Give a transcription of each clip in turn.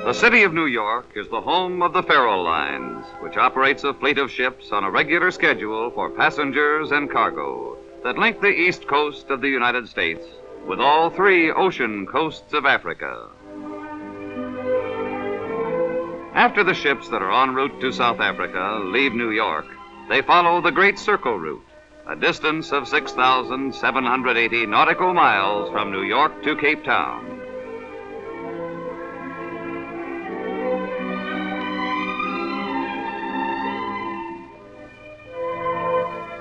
The city of New York is the home of the Farrell Lines, which operates a fleet of ships on a regular schedule for passengers and cargo that link the east coast of the United States with all three ocean coasts of Africa. After the ships that are en route to South Africa leave New York, they follow the Great Circle route, a distance of 6,780 nautical miles from New York to Cape Town.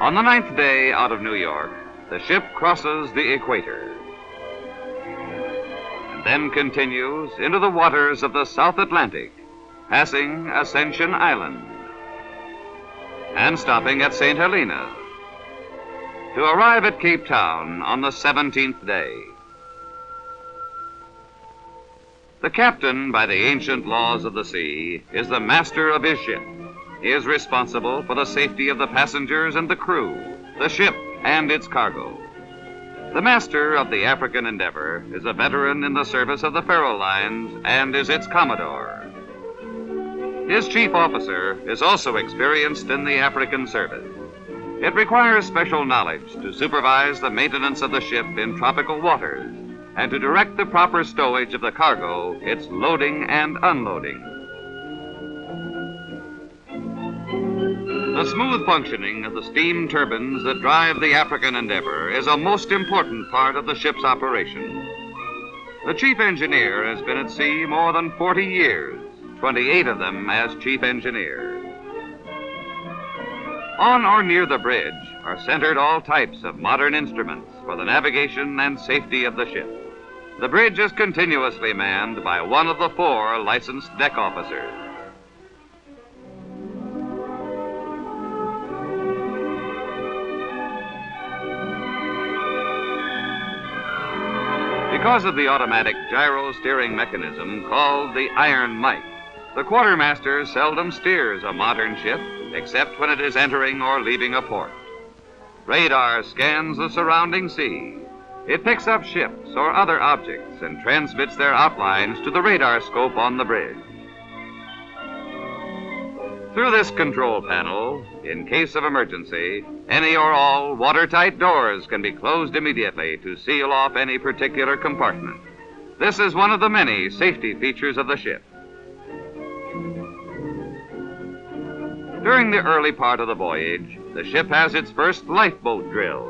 On the 9th day out of New York, the ship crosses the equator and then continues into the waters of the South Atlantic, passing Ascension Island and stopping at St. Helena to arrive at Cape Town on the 17th day. The captain, by the ancient laws of the sea, is the master of his ship. He is responsible for the safety of the passengers and the crew, the ship and its cargo. The master of the African Endeavor is a veteran in the service of the Farrell Lines and is its commodore. His chief officer is also experienced in the African service. It requires special knowledge to supervise the maintenance of the ship in tropical waters and to direct the proper stowage of the cargo, its loading and unloading. The smooth functioning of the steam turbines that drive the African Endeavor is a most important part of the ship's operation. The chief engineer has been at sea more than 40 years, 28 of them as chief engineer. On or near the bridge are centered all types of modern instruments for the navigation and safety of the ship. The bridge is continuously manned by one of the 4 licensed deck officers. Because of the automatic gyro steering mechanism called the iron mike, the quartermaster seldom steers a modern ship except when it is entering or leaving a port. Radar scans the surrounding sea. It picks up ships or other objects and transmits their outlines to the radar scope on the bridge. Through this control panel, in case of emergency, any or all watertight doors can be closed immediately to seal off any particular compartment. This is one of the many safety features of the ship. During the early part of the voyage, the ship has its first lifeboat drill.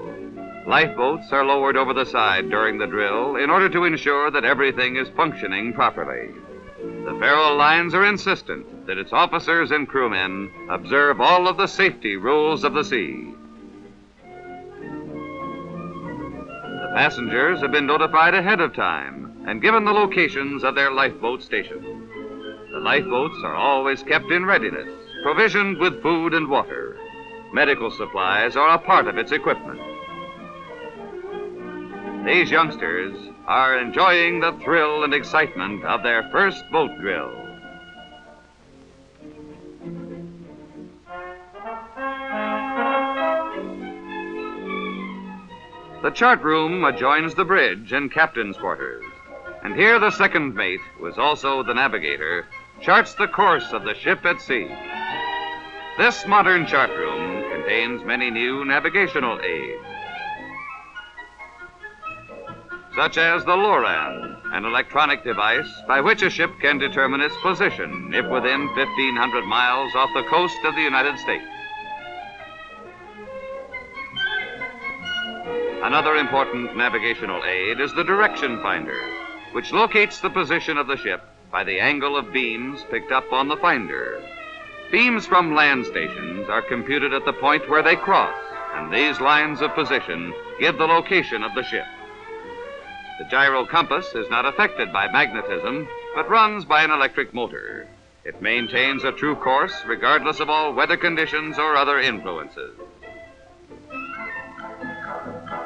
Lifeboats are lowered over the side during the drill in order to ensure that everything is functioning properly. The Farrell Lines are insistent that its officers and crewmen observe all of the safety rules of the sea. The passengers have been notified ahead of time and given the locations of their lifeboat stations. The lifeboats are always kept in readiness, provisioned with food and water. Medical supplies are a part of its equipment. These youngsters are enjoying the thrill and excitement of their first boat drill. The chart room adjoins the bridge and captain's quarters, and here the second mate, who is also the navigator, charts the course of the ship at sea. This modern chart room contains many new navigational aids, such as the LORAN, an electronic device by which a ship can determine its position if within 1,500 miles off the coast of the United States. Another important navigational aid is the direction finder, which locates the position of the ship by the angle of beams picked up on the finder. Beams from land stations are computed at the point where they cross, and these lines of position give the location of the ship. The gyro compass is not affected by magnetism, but runs by an electric motor. It maintains a true course regardless of all weather conditions or other influences.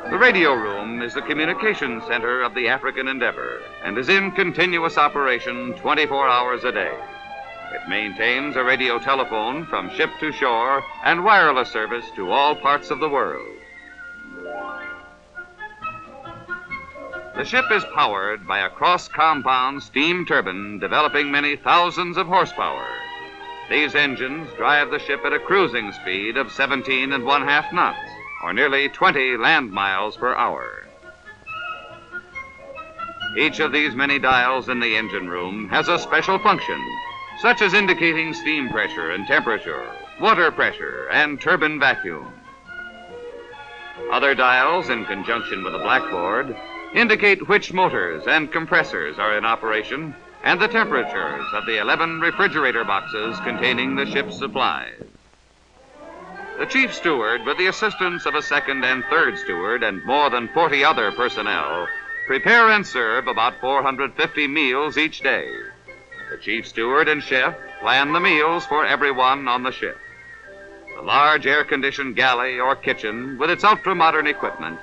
The radio room is the communication center of the African Endeavor and is in continuous operation 24 hours a day. It maintains a radio telephone from ship to shore and wireless service to all parts of the world. The ship is powered by a cross-compound steam turbine developing many thousands of horsepower. These engines drive the ship at a cruising speed of 17½ knots, or nearly 20 land miles per hour. Each of these many dials in the engine room has a special function, such as indicating steam pressure and temperature, water pressure, and turbine vacuum. Other dials, in conjunction with a blackboard, indicate which motors and compressors are in operation and the temperatures of the 11 refrigerator boxes containing the ship's supplies. The chief steward, with the assistance of a second and third steward and more than 40 other personnel, prepare and serve about 450 meals each day. The chief steward and chef plan the meals for everyone on the ship. The large air-conditioned galley or kitchen, with its ultra-modern equipment,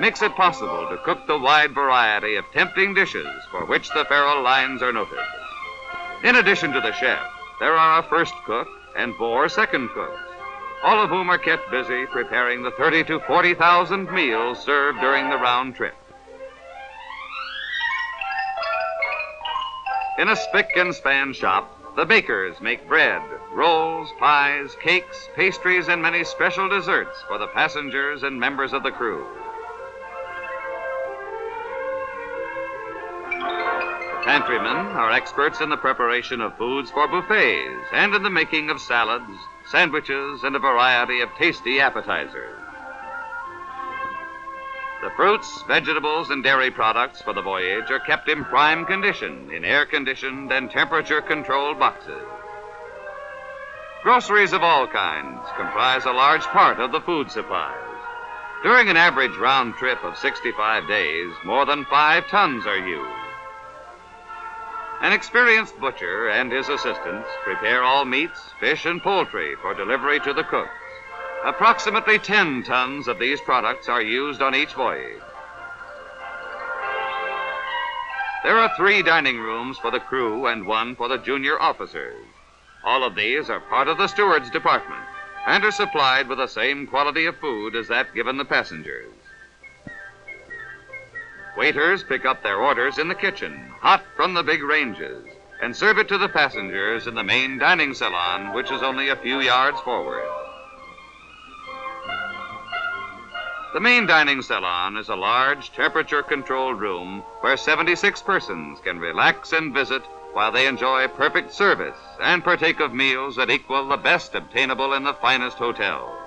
makes it possible to cook the wide variety of tempting dishes for which the Farrell lines are noted. In addition to the chef, there are a first cook and 4 second cooks, all of whom are kept busy preparing the 30,000 to 40,000 meals served during the round trip. In a spick and span shop, the bakers make bread, rolls, pies, cakes, pastries, and many special desserts for the passengers and members of the crew. The pantrymen are experts in the preparation of foods for buffets and in the making of salads, sandwiches, and a variety of tasty appetizers. The fruits, vegetables, and dairy products for the voyage are kept in prime condition in air-conditioned and temperature-controlled boxes. Groceries of all kinds comprise a large part of the food supplies. During an average round trip of 65 days, more than 5 tons are used. An experienced butcher and his assistants prepare all meats, fish, and poultry for delivery to the cooks. Approximately 10 tons of these products are used on each voyage. There are 3 dining rooms for the crew and 1 for the junior officers. All of these are part of the steward's department and are supplied with the same quality of food as that given the passengers. Waiters pick up their orders in the kitchen, hot from the big ranges, and serve it to the passengers in the main dining salon, which is only a few yards forward. The main dining salon is a large, temperature-controlled room where 76 persons can relax and visit while they enjoy perfect service and partake of meals that equal the best obtainable in the finest hotels.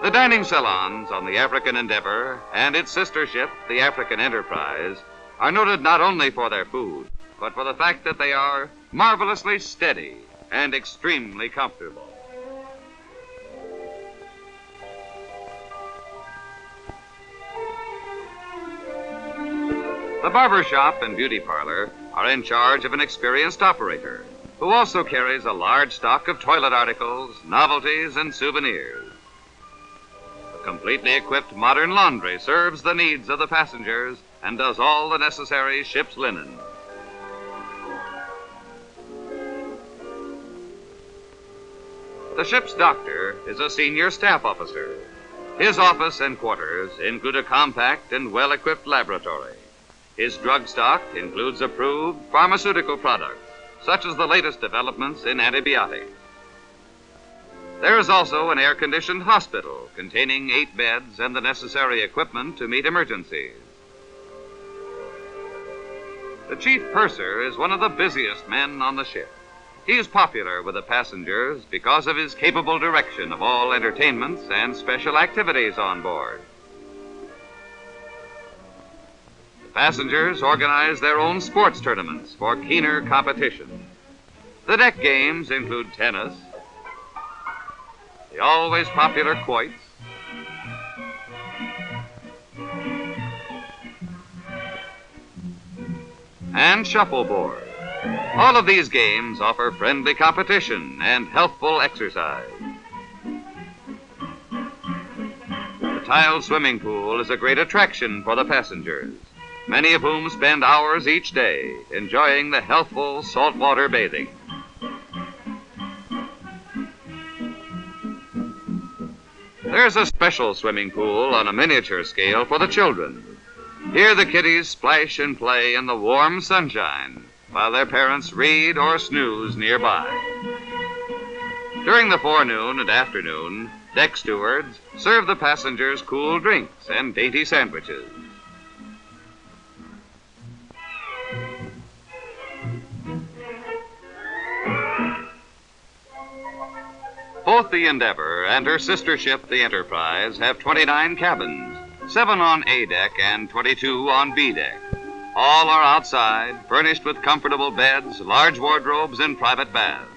The dining salons on the African Endeavor and its sister ship, the African Enterprise, are noted not only for their food, but for the fact that they are marvelously steady and extremely comfortable. The barber shop and beauty parlor are in charge of an experienced operator who also carries a large stock of toilet articles, novelties, and souvenirs. A completely equipped modern laundry serves the needs of the passengers and does all the necessary ship's linen. The ship's doctor is a senior staff officer. His office and quarters include a compact and well-equipped laboratory. His drug stock includes approved pharmaceutical products, such as the latest developments in antibiotics. There is also an air-conditioned hospital containing 8 beds and the necessary equipment to meet emergencies. The chief purser is one of the busiest men on the ship. He is popular with the passengers because of his capable direction of all entertainments and special activities on board. Passengers organize their own sports tournaments for keener competition. The deck games include tennis, the always popular quoits, and shuffleboard. All of these games offer friendly competition and healthful exercise. The tiled swimming pool is a great attraction for the passengers, many of whom spend hours each day enjoying the healthful saltwater bathing. There's a special swimming pool on a miniature scale for the children. Here the kiddies splash and play in the warm sunshine, while their parents read or snooze nearby. During the forenoon and afternoon, deck stewards serve the passengers cool drinks and dainty sandwiches. Both the Endeavor and her sister ship, the Enterprise, have 29 cabins, 7 on A deck and 22 on B deck. All are outside, furnished with comfortable beds, large wardrobes, and private baths.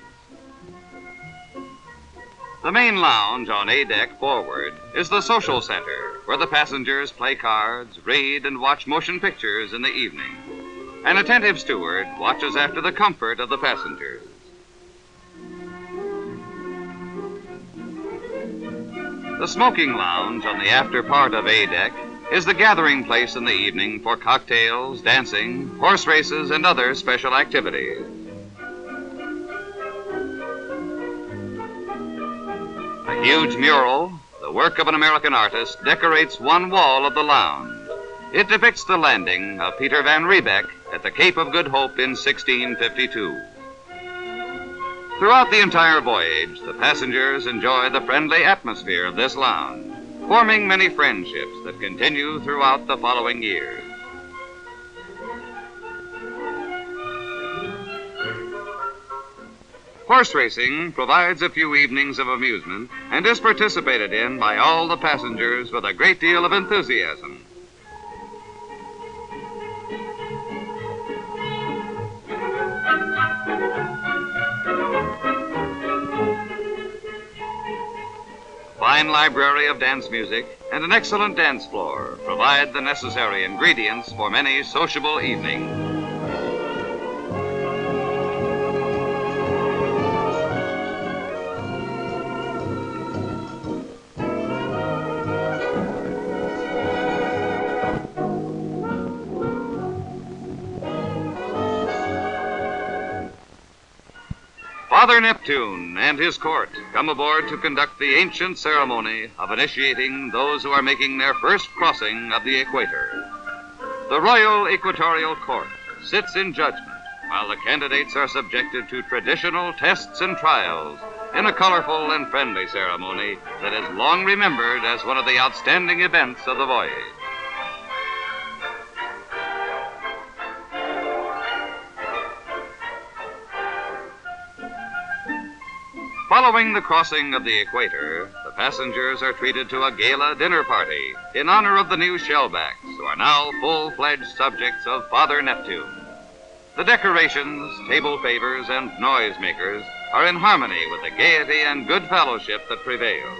The main lounge on A deck forward is the social center, where the passengers play cards, read, and watch motion pictures in the evening. An attentive steward watches after the comfort of the passengers. The smoking lounge on the after part of A deck is the gathering place in the evening for cocktails, dancing, horse races, and other special activities. A huge mural, the work of an American artist, decorates one wall of the lounge. It depicts the landing of Peter Van Riebeck at the Cape of Good Hope in 1652. Throughout the entire voyage, the passengers enjoy the friendly atmosphere of this lounge, forming many friendships that continue throughout the following years. Horse racing provides a few evenings of amusement and is participated in by all the passengers with a great deal of enthusiasm. A fine library of dance music and an excellent dance floor provide the necessary ingredients for many sociable evenings. Father Neptune and his court come aboard to conduct the ancient ceremony of initiating those who are making their first crossing of the equator. The Royal Equatorial Court sits in judgment while the candidates are subjected to traditional tests and trials in a colorful and friendly ceremony that is long remembered as one of the outstanding events of the voyage. Following the crossing of the equator, the passengers are treated to a gala dinner party in honor of the new shellbacks, who are now full-fledged subjects of Father Neptune. The decorations, table favors, and noisemakers are in harmony with the gaiety and good fellowship that prevails.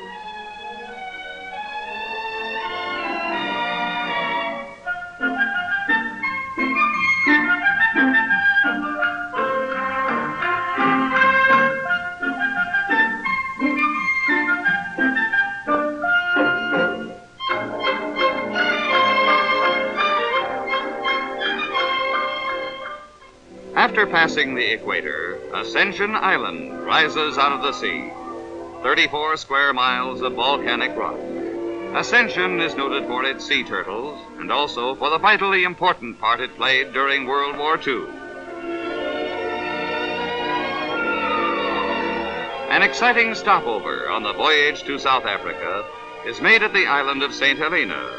After passing the equator, Ascension Island rises out of the sea. 34 square miles of volcanic rock. Ascension is noted for its sea turtles and also for the vitally important part it played during World War II. An exciting stopover on the voyage to South Africa is made at the island of St. Helena,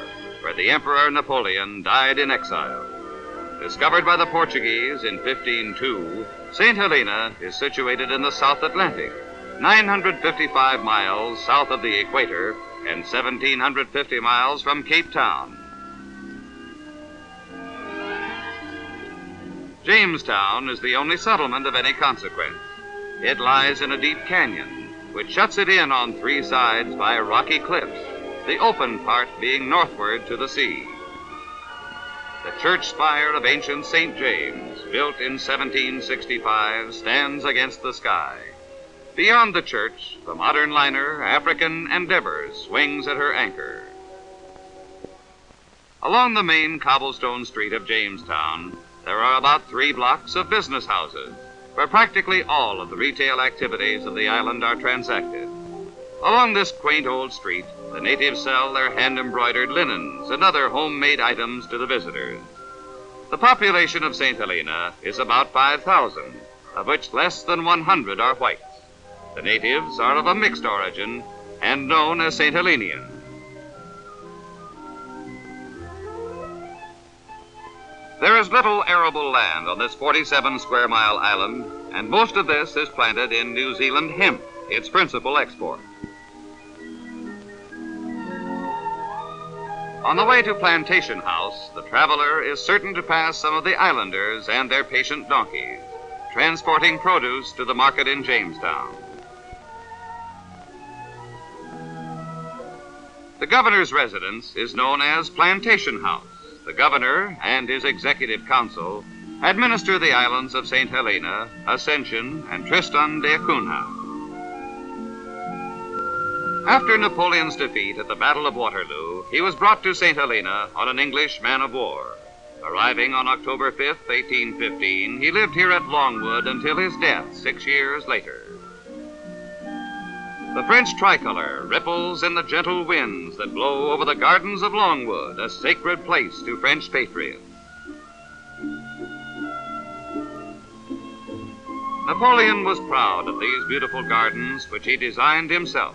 where the Emperor Napoleon died in exile. Discovered by the Portuguese in 1502, St. Helena is situated in the South Atlantic, 955 miles south of the equator and 1,750 miles from Cape Town. Jamestown is the only settlement of any consequence. It lies in a deep canyon, which shuts it in on 3 sides by rocky cliffs, the open part being northward to the sea. The church spire of ancient St. James, built in 1765, stands against the sky. Beyond the church, the modern liner African Endeavor swings at her anchor. Along the main cobblestone street of Jamestown, there are about 3 blocks of business houses, where practically all of the retail activities of the island are transacted. Along this quaint old street, the natives sell their hand-embroidered linens and other homemade items to the visitors. The population of St. Helena is about 5,000, of which less than 100 are whites. The natives are of a mixed origin and known as St. Helenians. There is little arable land on this 47-square-mile island, and most of this is planted in New Zealand hemp, its principal export. On the way to Plantation House, the traveler is certain to pass some of the islanders and their patient donkeys, transporting produce to the market in Jamestown. The governor's residence is known as Plantation House. The governor and his executive council administer the islands of St. Helena, Ascension, and Tristan da Cunha. After Napoleon's defeat at the Battle of Waterloo, he was brought to St. Helena on an English man-of-war. Arriving on October 5, 1815, he lived here at Longwood until his death 6 years later. The French tricolor ripples in the gentle winds that blow over the gardens of Longwood, a sacred place to French patriots. Napoleon was proud of these beautiful gardens, which he designed himself.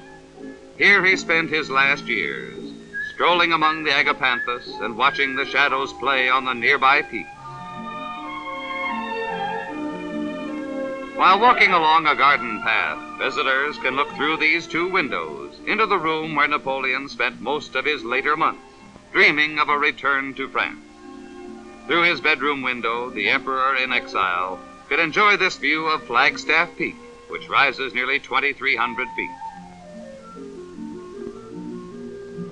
Here he spent his last years, strolling among the agapanthus and watching the shadows play on the nearby peaks. While walking along a garden path, visitors can look through these two windows into the room where Napoleon spent most of his later months, dreaming of a return to France. Through his bedroom window, the emperor in exile could enjoy this view of Flagstaff Peak, which rises nearly 2,300 feet.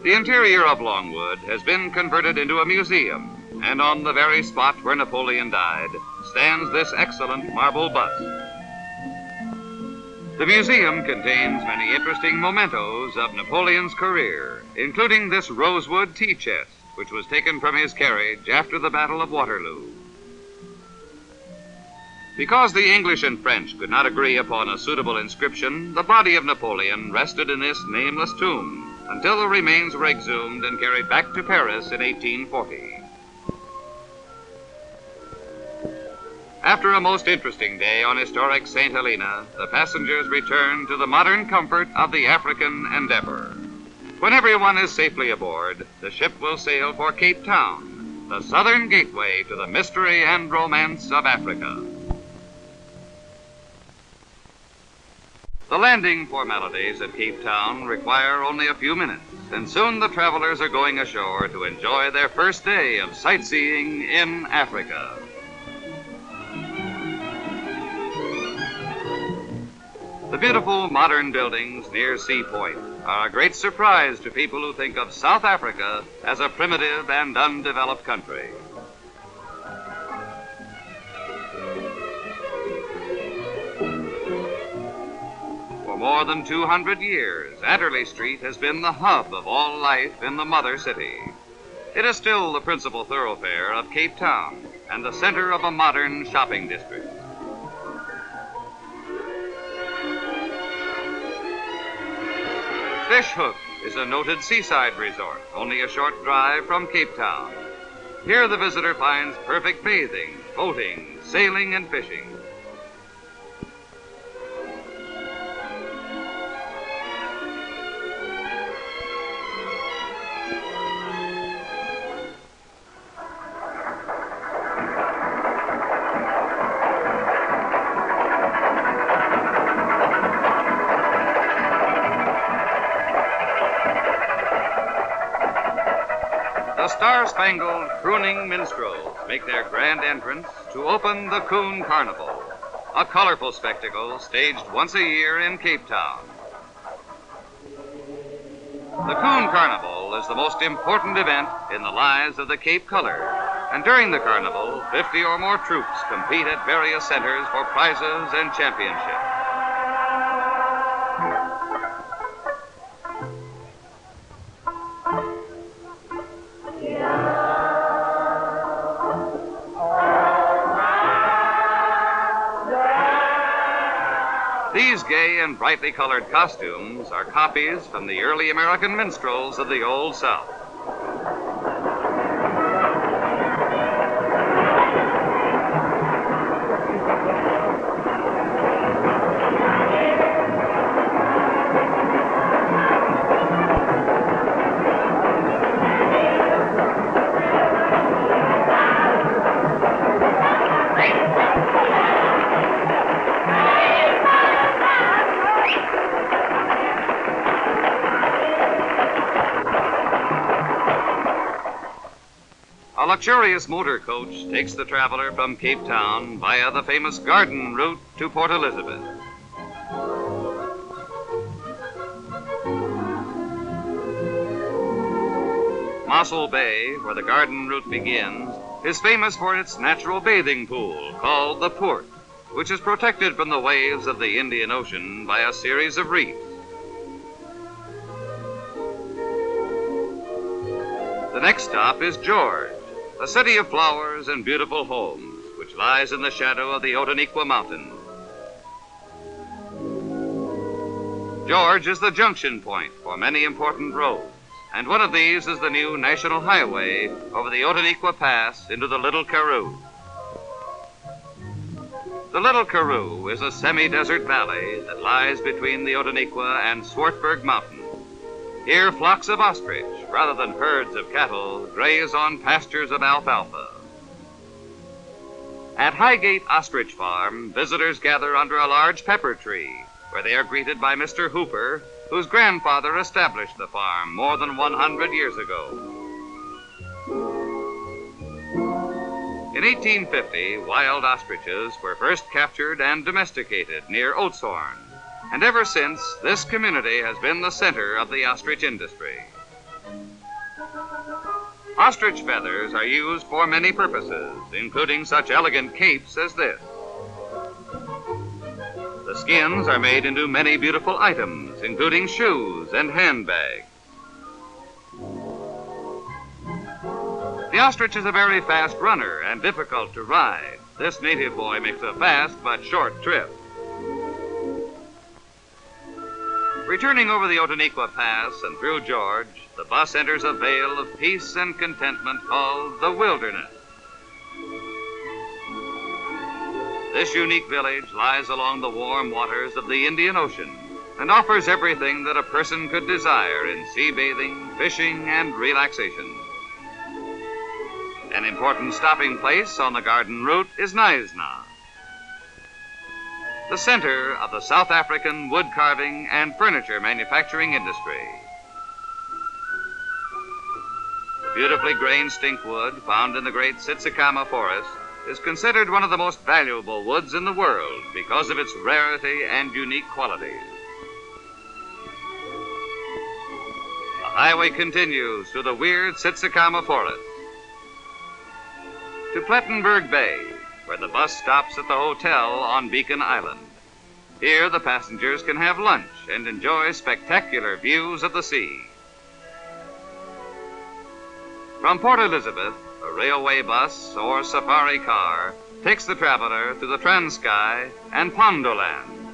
The interior of Longwood has been converted into a museum, and on the very spot where Napoleon died stands this excellent marble bust. The museum contains many interesting mementos of Napoleon's career, including this rosewood tea chest, which was taken from his carriage after the Battle of Waterloo. Because the English and French could not agree upon a suitable inscription, the body of Napoleon rested in this nameless tomb until the remains were exhumed and carried back to Paris in 1840. After a most interesting day on historic St. Helena, the passengers return to the modern comfort of the African Endeavor. When everyone is safely aboard, the ship will sail for Cape Town, the southern gateway to the mystery and romance of Africa. The landing formalities at Cape Town require only a few minutes, and soon the travelers are going ashore to enjoy their first day of sightseeing in Africa. The beautiful modern buildings near Sea Point are a great surprise to people who think of South Africa as a primitive and undeveloped country. For more than 200 years, Adderley Street has been the hub of all life in the mother city. It is still the principal thoroughfare of Cape Town and the center of a modern shopping district. Fish Hook is a noted seaside resort, only a short drive from Cape Town. Here the visitor finds perfect bathing, boating, sailing, and fishing. The star-spangled crooning minstrels make their grand entrance to open the Coon Carnival, a colorful spectacle staged once a year in Cape Town. The Coon Carnival is the most important event in the lives of the Cape Color, and during the carnival, 50 or more troops compete at various centers for prizes and championships. These gay and brightly colored costumes are copies from the early American minstrels of the Old South. A luxurious motor coach takes the traveler from Cape Town via the famous garden route to Port Elizabeth. Mossel Bay, where the garden route begins, is famous for its natural bathing pool called the Port, which is protected from the waves of the Indian Ocean by a series of reefs. The next stop is George, a city of flowers and beautiful homes, which lies in the shadow of the Otaniqua Mountains. George is the junction point for many important roads, and one of these is the new National Highway over the Otaniqua Pass into the Little Karoo. The Little Karoo is a semi-desert valley that lies between the Otaniqua and Swartberg Mountains. Here, flocks of ostrich, rather than herds of cattle, graze on pastures of alfalfa. At Highgate Ostrich Farm, visitors gather under a large pepper tree, where they are greeted by Mr. Hooper, whose grandfather established the farm more than 100 years ago. In 1850, wild ostriches were first captured and domesticated near Oatshorn, and ever since, this community has been the center of the ostrich industry. Ostrich feathers are used for many purposes, including such elegant capes as this. The skins are made into many beautiful items, including shoes and handbags. The ostrich is a very fast runner and difficult to ride. This native boy makes a fast but short trip. Returning over the Otaniqua Pass and through George, the bus enters a vale of peace and contentment called the Wilderness. This unique village lies along the warm waters of the Indian Ocean and offers everything that a person could desire in sea bathing, fishing, and relaxation. An important stopping place on the garden route is Knysna, the center of the South African wood carving and furniture manufacturing industry. The beautifully grained stinkwood found in the great Sitsicama forest is considered one of the most valuable woods in the world because of its rarity and unique qualities. The highway continues through the weird Sitsicama forest to Plettenberg Bay, where the bus stops at the hotel on Beacon Island. Here, the passengers can have lunch and enjoy spectacular views of the sea. From Port Elizabeth, a railway bus or safari car takes the traveler to the Transkei and Pondoland.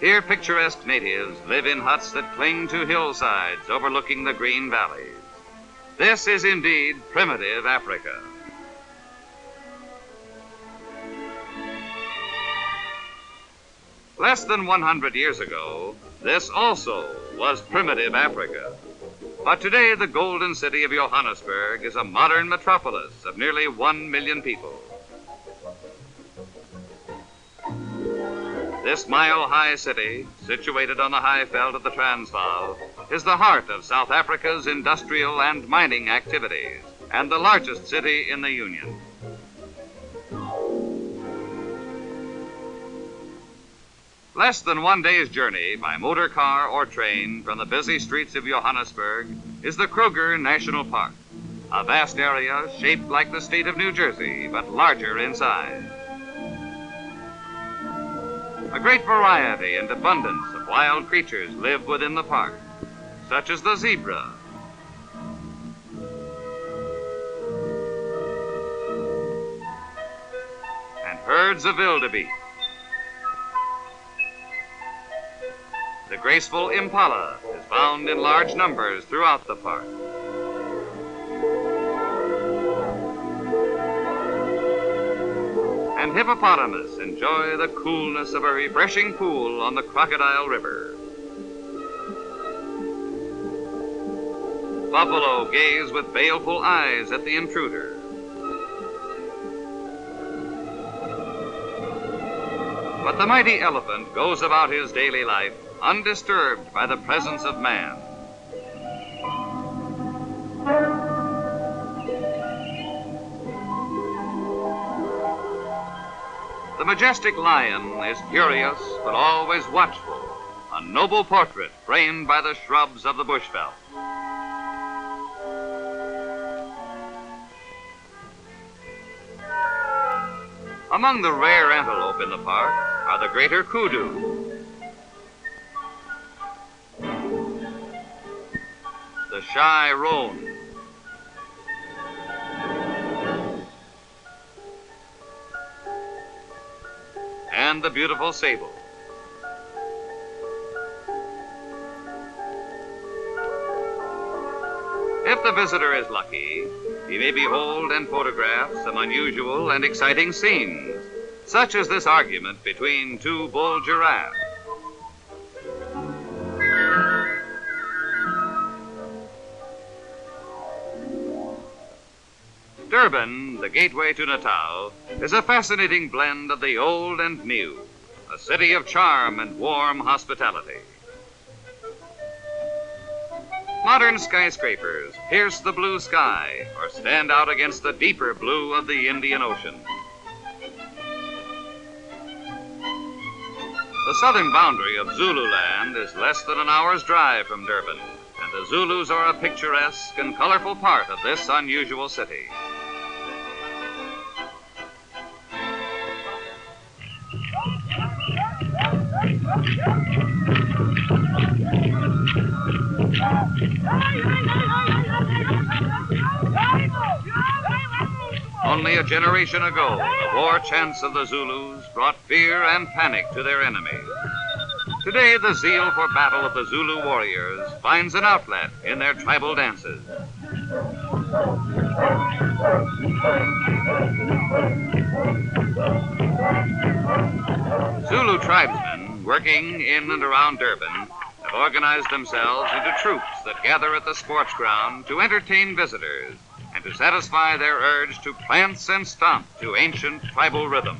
Here, picturesque natives live in huts that cling to hillsides overlooking the green valleys. This is indeed primitive Africa. Less than 100 years ago, this also was primitive Africa. But today, the golden city of Johannesburg is a modern metropolis of nearly 1 million people. This mile-high city, situated on the high veld of the Transvaal, is the heart of South Africa's industrial and mining activities, and the largest city in the Union. Less than 1 day's journey by motor car or train from the busy streets of Johannesburg is the Kruger National Park, a vast area shaped like the state of New Jersey, but larger in size. A great variety and abundance of wild creatures live within the park, such as the zebra, and herds of wildebeest, The graceful impala is found in large numbers throughout the park. And hippopotamus enjoy the coolness of a refreshing pool on the Crocodile River. Buffalo gaze with baleful eyes at the intruder. But the mighty elephant goes about his daily life undisturbed by the presence of man. The majestic lion is curious but always watchful, a noble portrait framed by the shrubs of the bushveld. Among the rare antelope in the park are the greater kudu, the shy roan, and the beautiful sable. If the visitor is lucky, he may behold and photograph some unusual and exciting scenes, such as this argument between two bull giraffes. Durban, the gateway to Natal, is a fascinating blend of the old and new, a city of charm and warm hospitality. Modern skyscrapers pierce the blue sky or stand out against the deeper blue of the Indian Ocean. The southern boundary of Zululand is less than an hour's drive from Durban, and the Zulus are a picturesque and colorful part of this unusual city. Only a generation ago, the war chants of the Zulus brought fear and panic to their enemies. Today, the zeal for battle of the Zulu warriors finds an outlet in their tribal dances. Zulu tribesmen working in and around Durban have organized themselves into troops that gather at the sports ground to entertain visitors and to satisfy their urge to prance and stomp to ancient tribal rhythm.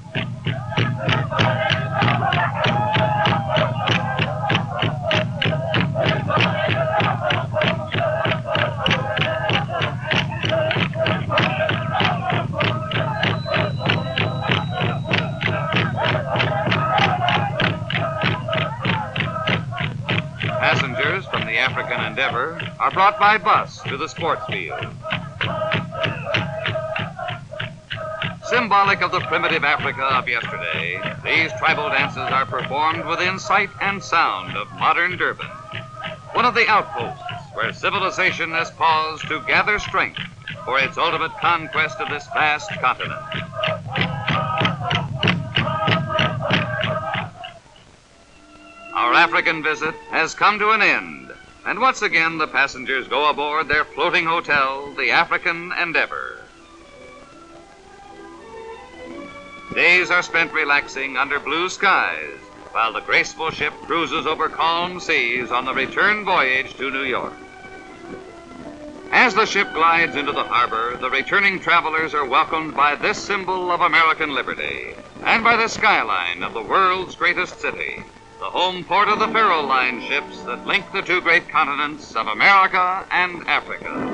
Passengers from the African Endeavor are brought by bus to the sports field. Symbolic of the primitive Africa of yesterday, these tribal dances are performed within sight and sound of modern Durban, one of the outposts where civilization has paused to gather strength for its ultimate conquest of this vast continent. Our African visit has come to an end, and once again the passengers go aboard their floating hotel, the African Endeavor. Days are spent relaxing under blue skies, while the graceful ship cruises over calm seas on the return voyage to New York. As the ship glides into the harbor, the returning travelers are welcomed by this symbol of American liberty, and by the skyline of the world's greatest city, the home port of the Farrell Line ships that link the two great continents of America and Africa.